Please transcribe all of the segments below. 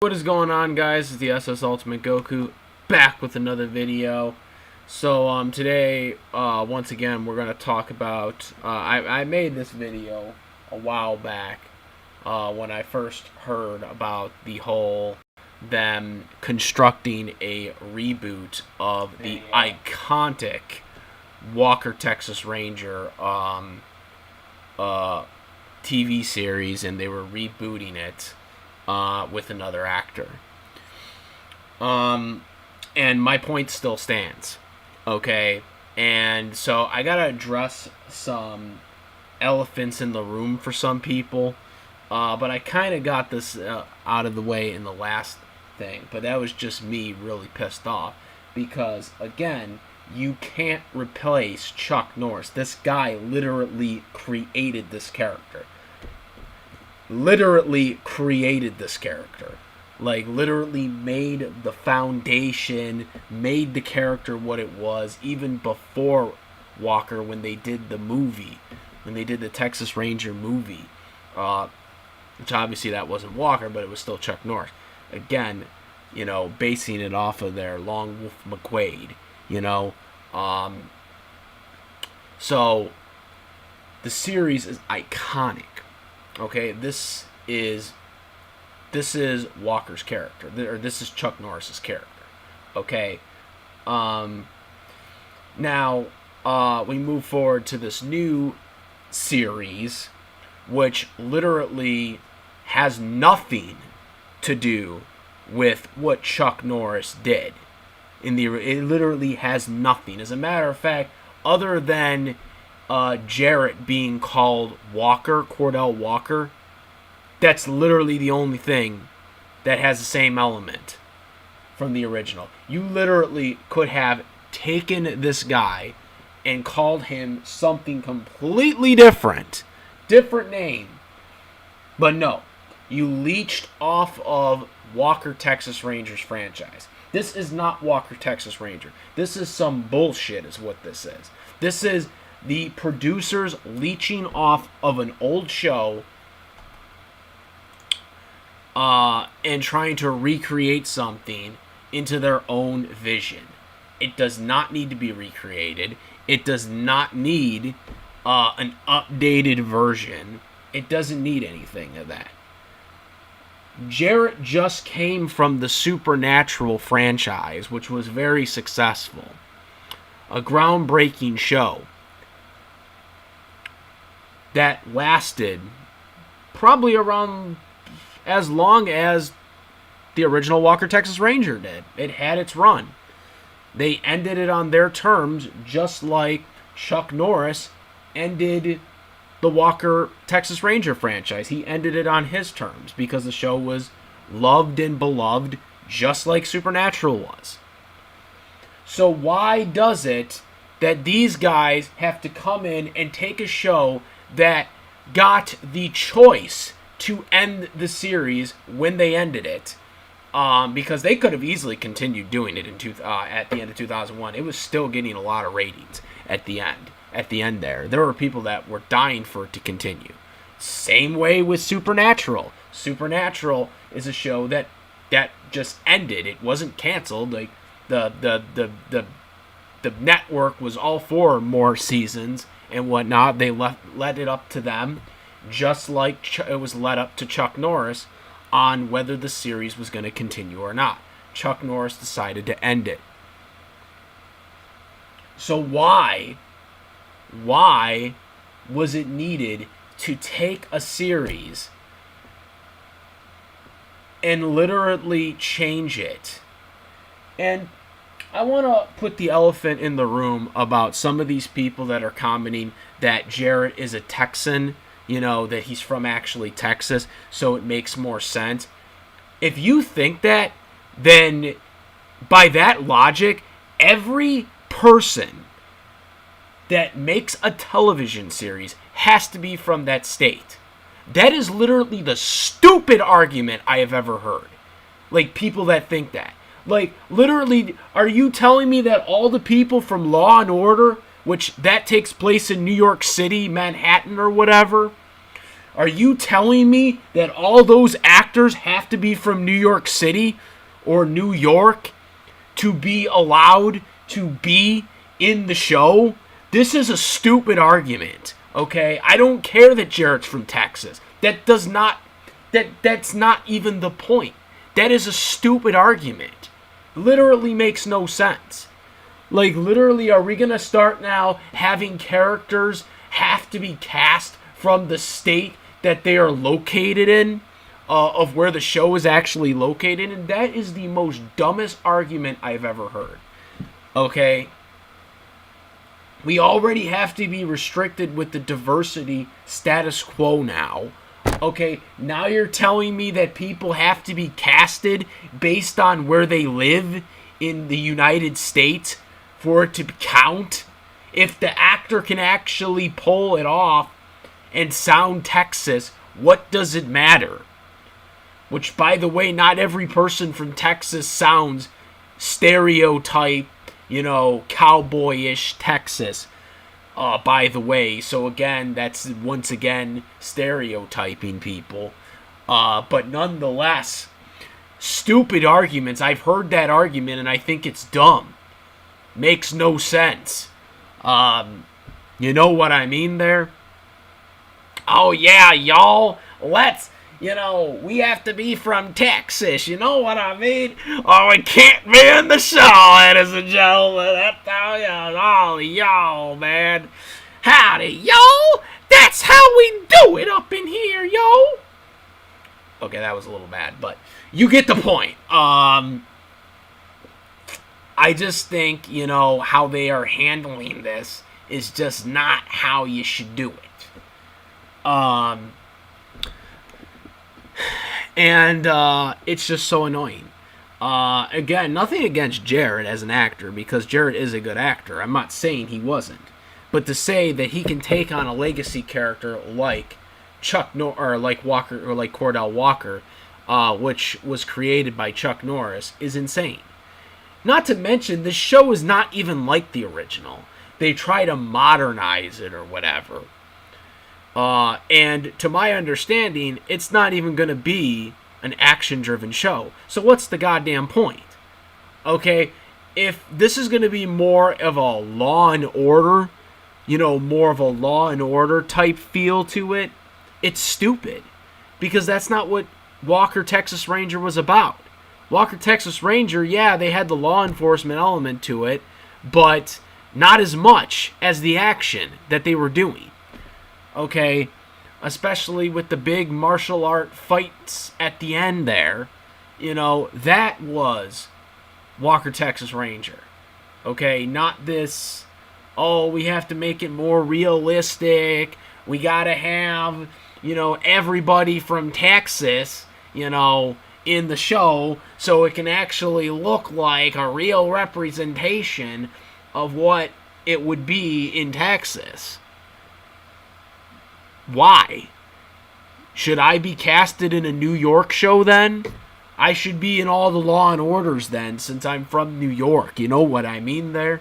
What is going on, guys? It's the SS Ultimate Goku back with another video. So today once again we're going to talk about I made this video a while back when I first heard about the whole them constructing a reboot of the iconic Walker Texas Ranger TV series, and they were rebooting it with another actor. And my point still stands. Okay? And so I gotta address some elephants in the room for some people. But I kind of got this out of the way in the last thing. But that was just me really pissed off. Because, again, you can't replace Chuck Norris. This guy literally created this character. Literally made the foundation, made the character what it was, even before Walker, when they did the movie, when they did the Texas Ranger movie, which obviously that wasn't Walker, but it was still Chuck Norris. Again, basing it off of their Long Wolf McQuade, so the series is iconic. Okay, this is Walker's character, or this is Chuck Norris's character. Okay, now we move forward to this new series, which literally has nothing to do with what Chuck Norris did. It literally has nothing. As a matter of fact, other than Jarrett being called Walker, Cordell Walker, that's literally the only thing that has the same element from the original. You literally could have taken this guy and called him something completely different name, but no, you leached off of Walker Texas Rangers franchise. This is not Walker Texas Ranger. This is some bullshit is what this is. This is the producers leeching off of an old show and trying to recreate something into their own vision. It does not need to be recreated. It does not need an updated version. It doesn't need anything of that. Jarrett just came from the Supernatural franchise, which was very successful. A groundbreaking show that lasted probably around as long as the original Walker Texas Ranger did. It had its run. They ended it on their terms, just like Chuck Norris ended the Walker Texas Ranger franchise. He ended it on his terms because the show was loved and beloved, just like Supernatural was. So why does it that these guys have to come in and take a show that got the choice to end the series when they ended it? Because they could have easily continued doing it at the end of 2001. It was still getting a lot of ratings at the end. At the end there were people that were dying for it to continue. Same way with Supernatural. Supernatural is a show that just ended. It wasn't canceled. Like the network was all for more seasons and whatnot. They let it up to them, just like it was let up to Chuck Norris on whether the series was going to continue or not. Chuck Norris decided to end it. So why was it needed to take a series and literally change it? And I want to put the elephant in the room about some of these people that are commenting that Jarrett is a Texan, that he's from actually Texas, so it makes more sense. If you think that, then by that logic, every person that makes a television series has to be from that state. That is literally the stupid argument I have ever heard. Like, people that think that. Like, literally, are you telling me that all the people from Law and Order, which that takes place in New York City, Manhattan, or whatever, Are you telling me that all those actors have to be from New York City or New York to be allowed to be in the show? This is a stupid argument, okay? I don't care that Jarrett's from Texas. That's not even the point. That is a stupid argument. Literally makes no sense. Like, literally, are we going to start now having characters have to be cast from the state that they are located in, of where the show is actually located? And that is the most dumbest argument I've ever heard. Okay? We already have to be restricted with the diversity status quo now. Okay, now you're telling me that people have to be casted based on where they live in the United States for it to count? If the actor can actually pull it off and sound Texas, what does it matter? Which, by the way, not every person from Texas sounds stereotype, cowboyish Texas, by the way. So again, that's once again stereotyping people. But nonetheless, stupid arguments. I've heard that argument and I think it's dumb. Makes no sense. You know what I mean there? Oh yeah, y'all, let's, we have to be from Texas, you know what I mean? Or we can't be in the show, ladies and gentlemen. That's how all y'all, man. Howdy, y'all. That's how we do it up in here, yo. Okay, that was a little bad, but you get the point. I just think, how they are handling this is just not how you should do it. And it's just so annoying. Again, nothing against Jarrett as an actor, because Jarrett is a good actor. I'm not saying he wasn't. But to say that he can take on a legacy character like or like Walker, or like Cordell Walker, which was created by Chuck Norris, is insane. Not to mention, the show is not even like the original. They try to modernize it or whatever. And to my understanding, it's not even going to be an action-driven show. So what's the goddamn point? Okay, if this is going to be more of a Law and Order, more of a Law and Order type feel to it, it's stupid. Because that's not what Walker Texas Ranger was about. Walker Texas Ranger, yeah, they had the law enforcement element to it, but not as much as the action that they were doing. Okay, especially with the big martial art fights at the end there, that was Walker Texas Ranger. Okay, not this, we have to make it more realistic, we gotta have, everybody from Texas, in the show so it can actually look like a real representation of what it would be in Texas. Why? Should I be casted in a New York show then? I should be in all the Law and Orders then, since I'm from New York. You know what I mean there?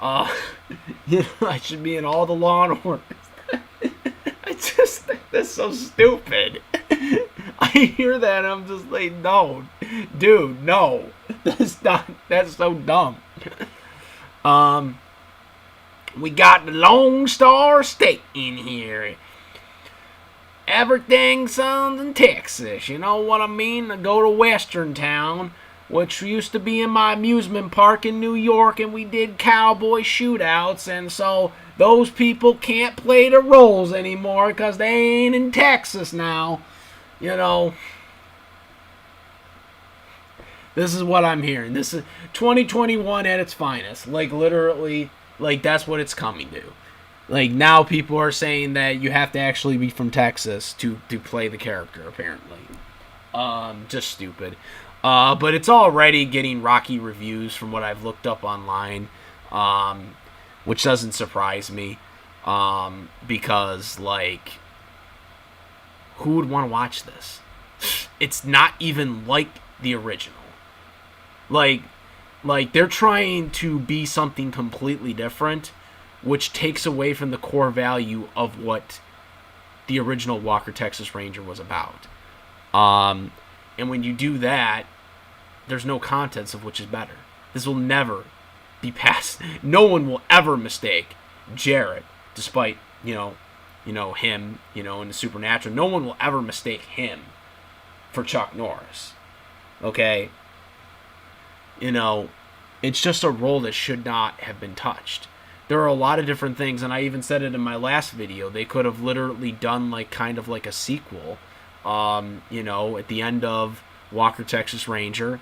I should be in all the Law and Orders. I just think that's so stupid. I hear that and I'm just like, no. Dude, no. That's so dumb. We got the Lone Star State in here. Everything sounds in Texas, you know what I mean? I go to Western Town, which used to be in my amusement park in New York, and we did cowboy shootouts, and so those people can't play the roles anymore because they ain't in Texas now. This is what I'm hearing. This is 2021 at its finest. Like, literally, like, that's what it's coming to. Like, now people are saying that you have to actually be from Texas to play the character, apparently. Just stupid. But it's already getting rocky reviews from what I've looked up online, which doesn't surprise me, because, like, who would want to watch this? It's not even like the original. Like, they're trying to be something completely different, which takes away from the core value of what the original Walker Texas Ranger was about. And when you do that, there's no contest of which is better. This will never be passed. No one will ever mistake Jarrett, despite him, in the Supernatural. No one will ever mistake him for Chuck Norris. Okay, it's just a role that should not have been touched. There are a lot of different things, and I even said it in my last video. They could have literally done kind of like a sequel. At the end of Walker Texas Ranger,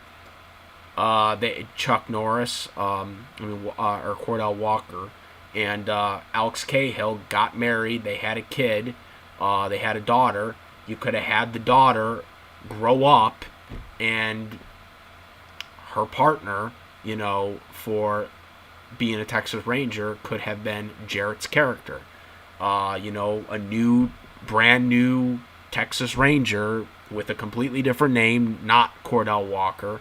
Chuck Norris, or Cordell Walker, and Alex Cahill got married. They had a kid. They had a daughter. You could have had the daughter grow up, and her partner, for being a Texas Ranger could have been Jarrett's character. A brand new Texas Ranger with a completely different name, not Cordell Walker.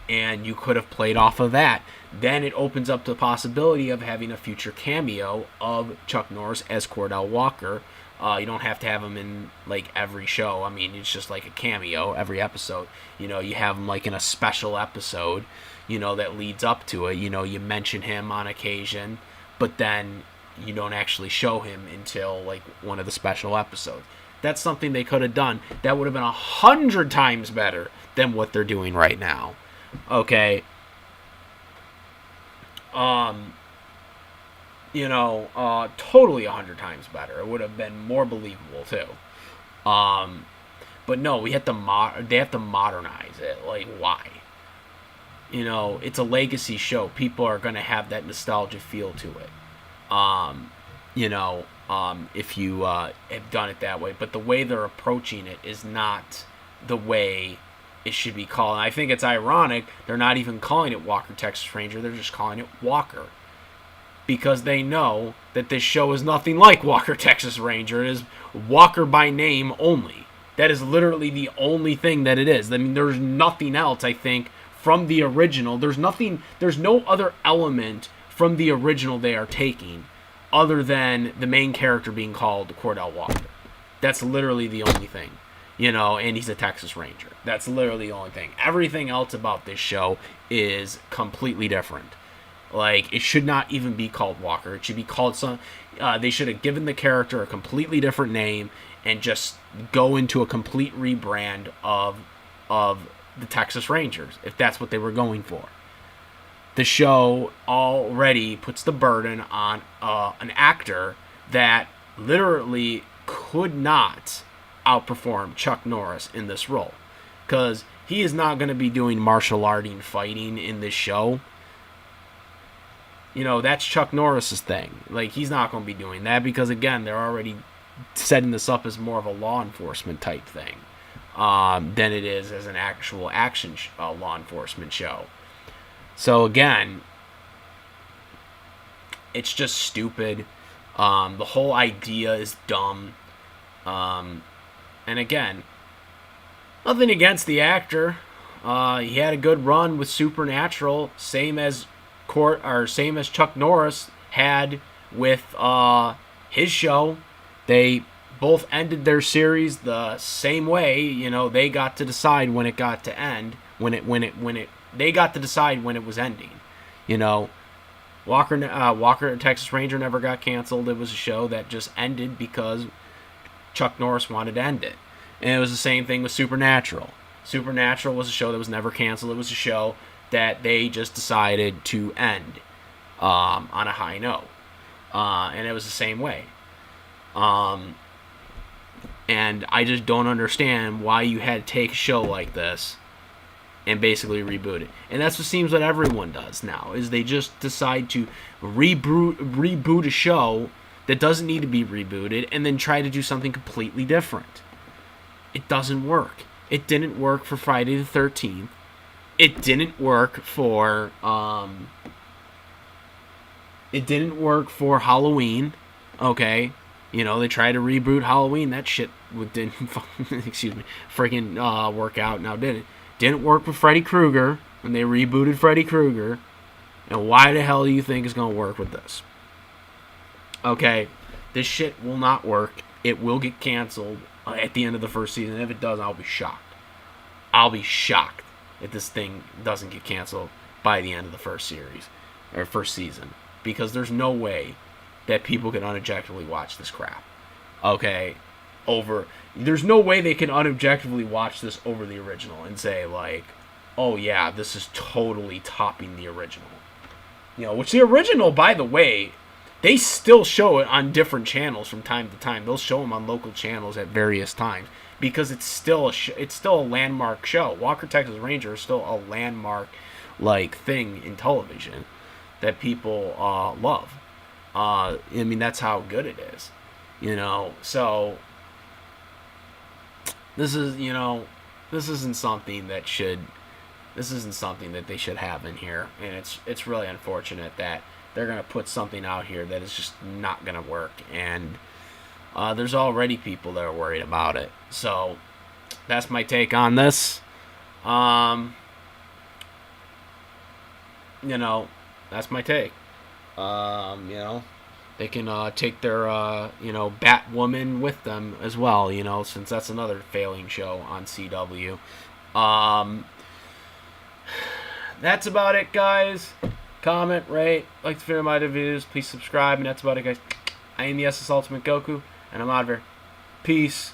And you could have played off of that. Then it opens up the possibility of having a future cameo of Chuck Norris as Cordell Walker. You don't have to have him in every show. I mean, it's just like a cameo every episode. You have him in a special episode, that leads up to it. You mention him on occasion, but then you don't actually show him until one of the special episodes. That's something they could have done. That would have been 100 times better than what they're doing right now. Okay. Totally 100 times better. It would have been more believable too. But no, they have to modernize it. Why? It's a legacy show. People are going to have that nostalgia feel to it. If you have done it that way. But the way they're approaching it is not the way it should be called. And I think it's ironic they're not even calling it Walker Texas Ranger. They're just calling it Walker. Because they know that this show is nothing like Walker Texas Ranger. It is Walker by name only. That is literally the only thing that it is. I mean, there's nothing else, I think, from the original. There's no other element from the original they are taking other than the main character being called Cordell Walker. That's literally the only thing. And he's a Texas Ranger. That's literally the only thing. Everything else about this show is completely different. It should not even be called Walker. It should be called they should have given the character a completely different name and just go into a complete rebrand of the Texas Rangers, if that's what they were going for. The show already puts the burden on an actor that literally could not outperform Chuck Norris in this role. Because he is not going to be doing martial arting fighting in this show. That's Chuck Norris's thing. He's not going to be doing that because, again, they're already setting this up as more of a law enforcement type thing than it is as an actual action law enforcement show. So, again, it's just stupid. The whole idea is dumb. And, again, nothing against the actor. He had a good run with Supernatural, same as Chuck Norris had with his show. They both ended their series the same way. They got to decide when it got to end. They got to decide when it was ending. Walker Texas Ranger never got canceled. It was a show that just ended because Chuck Norris wanted to end it. And it was the same thing with Supernatural. Supernatural was a show that was never canceled. It was a show that they just decided to end on a high note. And it was the same way. And I just don't understand why you had to take a show like this and basically reboot it. And that's what everyone does now, is they just decide to reboot a show that doesn't need to be rebooted and then try to do something completely different. It doesn't work. It didn't work for Friday the 13th. It didn't work for Halloween. Okay, they tried to reboot Halloween. That shit didn't freaking work out. Now did it? Didn't work with Freddy Krueger when they rebooted Freddy Krueger. And why the hell do you think it's gonna work with this? Okay, This shit will not work. It will get canceled at the end of the first season. If it does, I'll be shocked. I'll be shocked if this thing doesn't get canceled by the end of the first series or first season, because there's no way that people can unobjectively watch this crap. Okay, there's no way they can unobjectively watch this over the original and say like, oh yeah, this is totally topping the original. Which the original, by the way, they still show it on different channels from time to time. They'll show them on local channels at various times because it's still a landmark show. Walker Texas Ranger is still a landmark like thing in television that people love. I mean, that's how good it is. So this isn't something that they should have in here, and it's really unfortunate that they're going to put something out here that is just not going to work, and there's already people that are worried about it. So that's my take on this. That's my take. They can take their Batwoman with them as well, since that's another failing show on CW. That's about it, guys. Comment, rate, like to favorite my videos, please subscribe, and that's about it, guys. I am the SS Ultimate Goku, and I'm out of here. Peace.